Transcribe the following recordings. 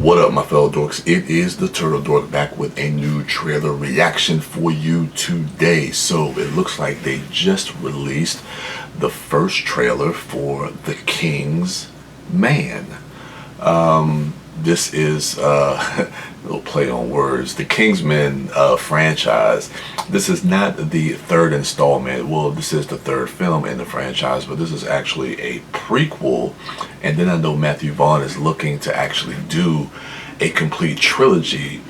What up, my fellow dorks? It is the Turtle Dork back with a new trailer reaction for you today. So it looks like they just released the first trailer for The King's Man. This is a little play on words. The Kingsman franchise. This is not the third installment. Well, this is the third film in the franchise, but this is actually a prequel. And then I know Matthew Vaughn is looking to actually do a complete trilogy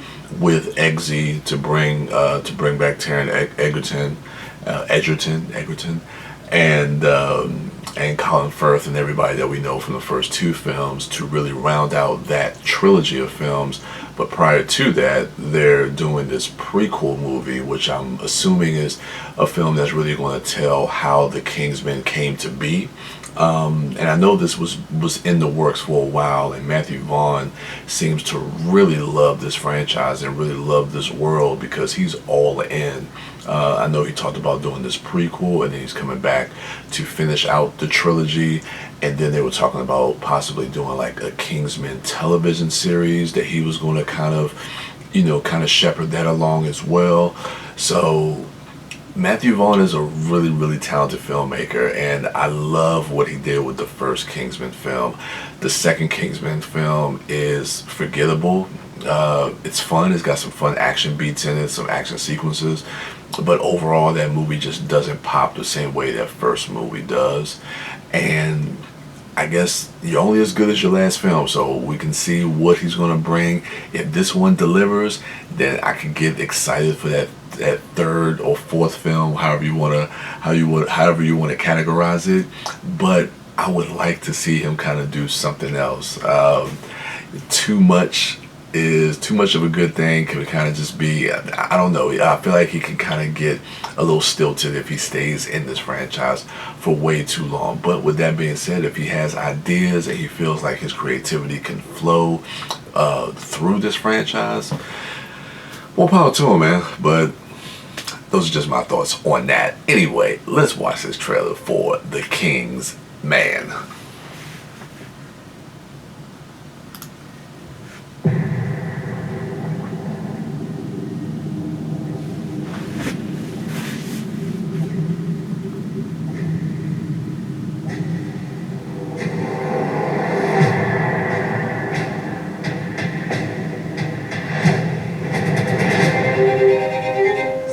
with Eggsy to bring back Taron Egerton, and Colin Firth and everybody that we know from the first two films to really round out that trilogy of films. But prior to that, they're doing this prequel movie, which I'm assuming is a film that's really going to tell how the Kingsmen came to be. And I know this was in the works for a while, and Matthew Vaughn seems to really love this franchise and really love this world because he's all in. I know he talked about doing this prequel, and then he's coming back to finish out the trilogy, and then they were talking about possibly doing like a Kingsman television series that he was going to kind of shepherd that along as well. So Matthew Vaughn is a really, really talented filmmaker, and I love what he did with the first Kingsman film. The second Kingsman film is forgettable. It's fun. It's got some fun action beats in it, some action sequences, but overall that movie just doesn't pop the same way that first movie does. And I guess you're only as good as your last film, so we can see what he's going to bring. If this one delivers, then I can get excited for that third or fourth film, however you want to categorize it. But I would like to see him kind of do something else. Too much of a good thing. Can kind of just be, I don't know, I feel like he can kind of get a little stilted if he stays in this franchise for way too long. But with that being said, if he has ideas and he feels like his creativity can flow through this franchise, more power to him, man. But those are just my thoughts on that. Anyway, let's watch this trailer for The King's Man.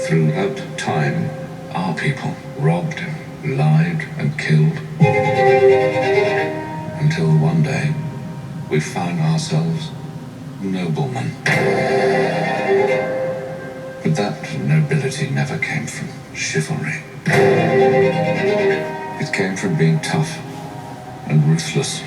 Throughout time, our people robbed, lied, and killed, until one day we found ourselves noblemen. But that nobility never came from chivalry. It came from being tough and ruthless.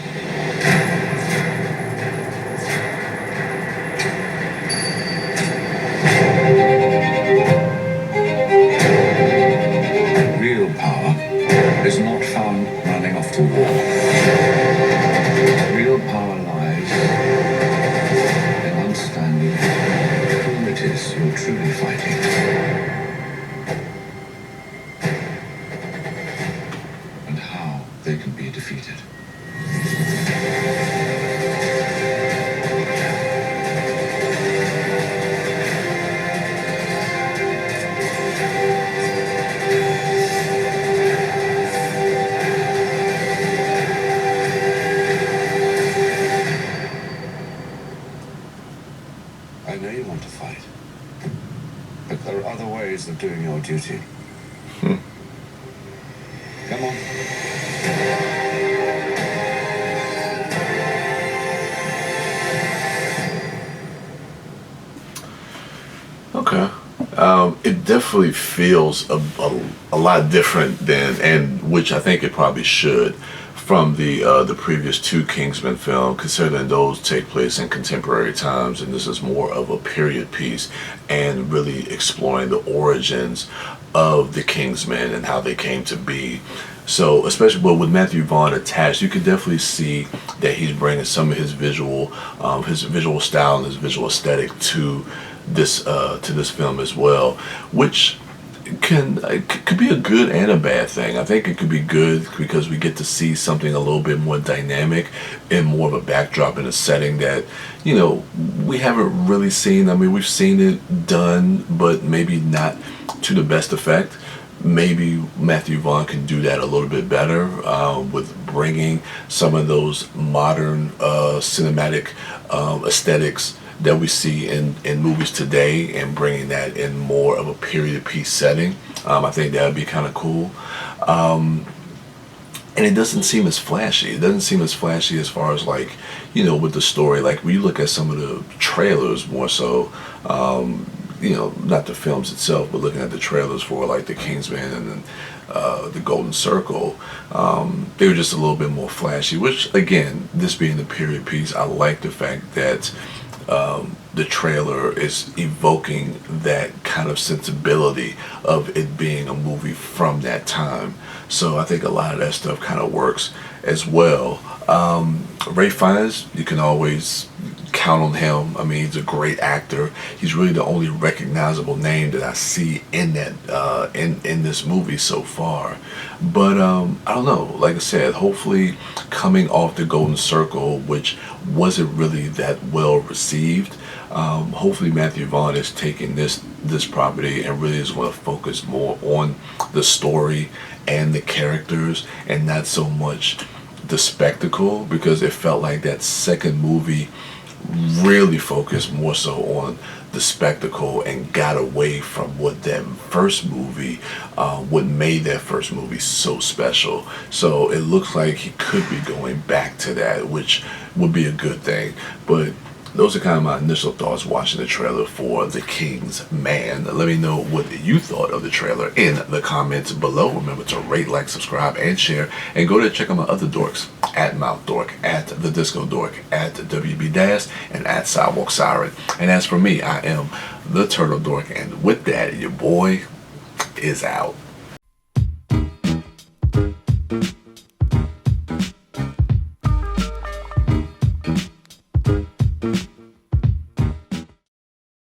Real power is not found running off to war. Real power lies in understanding whom it is you're truly fighting, and how they can be defeated. I know you want to fight, but there are other ways of doing your duty. Come on. Okay. It definitely feels a lot different than, and which I think it probably should, from the previous two Kingsman films, considering those take place in contemporary times, and this is more of a period piece and really exploring the origins of the Kingsmen and how they came to be. So, especially with Matthew Vaughn attached, you can definitely see that he's bringing some of his visual style and his visual aesthetic to this film as well, which could be a good and a bad thing. I think it could be good because we get to see something a little bit more dynamic and more of a backdrop in a setting that, we haven't really seen. I mean, we've seen it done, but maybe not to the best effect. Maybe Matthew Vaughn can do that a little bit better with bringing some of those modern cinematic aesthetics that we see in movies today and bringing that in more of a period piece setting. I think that would be kind of cool. And it doesn't seem as flashy. It doesn't seem as flashy as far as like, with the story. Like when you look at some of the trailers more so, not the films itself, but looking at the trailers for like The Kingsman and then The Golden Circle, they were just a little bit more flashy, which again, this being the period piece, I like the fact that the trailer is evoking that kind of sensibility of it being a movie from that time. So I think a lot of that stuff kind of works as well. Ralph Fiennes, you can always count on him. I mean, he's a great actor. He's really the only recognizable name that I see in that in this movie so far. But I don't know. Like I said, hopefully, coming off The Golden Circle, which wasn't really that well received, hopefully Matthew Vaughn is taking this property and really is going to focus more on the story and the characters and not so much the spectacle, because it felt like that second movie really focused more so on the spectacle and got away from what that first movie, what made that first movie so special. So it looks like he could be going back to that, which would be a good thing. But those are kind of my initial thoughts watching the trailer for The King's Man. Let me know what you thought of the trailer in the comments below. Remember to rate, like, subscribe, and share. And go to check out my other dorks at Mouth Dork, at The Disco Dork, at WB Das, and at Sidewalk Siren. And as for me, I am The Turtle Dork. And with that, your boy is out.